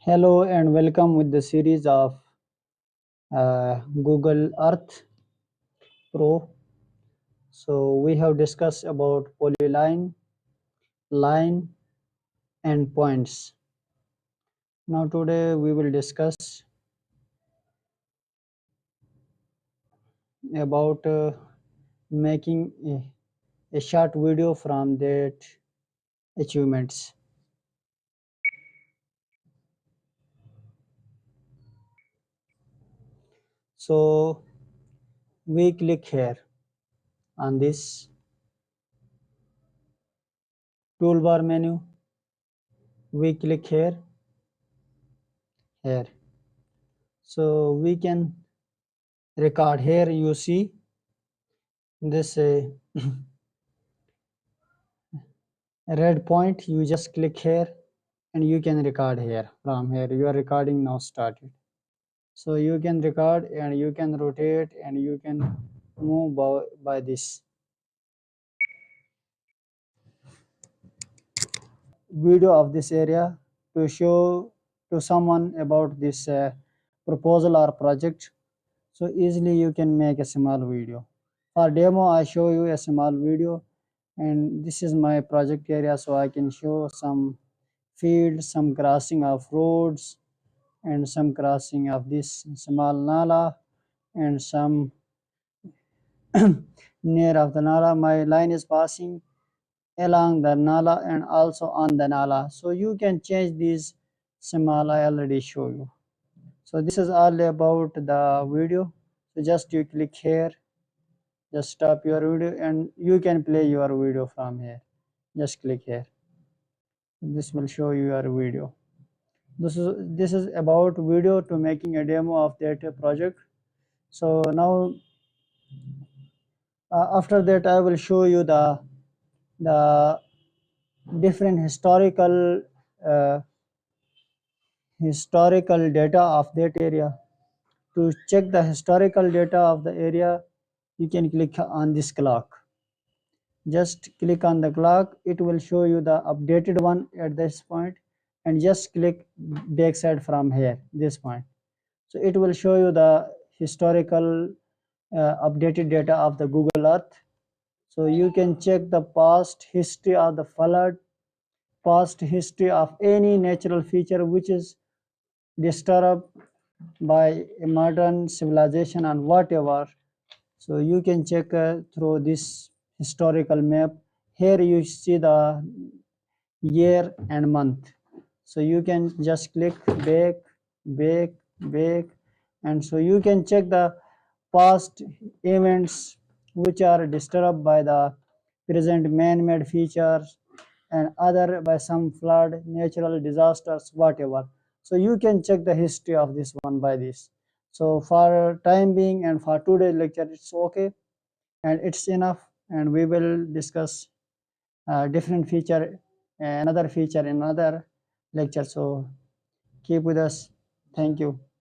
Hello and welcome with the series of Google Earth Pro. So we have discussed about polyline, line and points. Now today we will discuss about making a short video from that achievements. So we click here on this toolbar menu. We click here. So we can record here. You see this red point. You just click here and you can record here. From here your recording now started. So you can record and you can rotate and you can move by this video of this area to show to someone about this proposal or project. So easily you can make a small video. For demo I show you a small video, and this is my project area, so I can show some fields, some crossing of roads and some crossing of this small nala and some near of the nala. My line is passing along the nala and also on the nala, so you can change these small. I already show you. So this is all about the video. So just you click here, just stop your video and you can play your video from here. Just click here, this will show you your video. This is about video to making a demo of that project. So now after that I will show you the different uh, historical data of that area. To check the historical data of the area, you can click on this clock. Just click on the clock, it will show you the updated one at this point, and just click backside from here, this point. So it will show you the historical updated data of the Google Earth. So you can check the past history of the flood, past history of any natural feature which is disturbed by a modern civilization and whatever. So you can check through this historical map. Here you see the year and month. So you can just click back, back, back, and so you can check the past events which are disturbed by the present man-made features and other by some flood, natural disasters, whatever. So you can check the history of this one by this. So for time being and for today's lecture, it's okay and it's enough, and we will discuss different feature, another feature in another lecture. So keep with us. Thank you.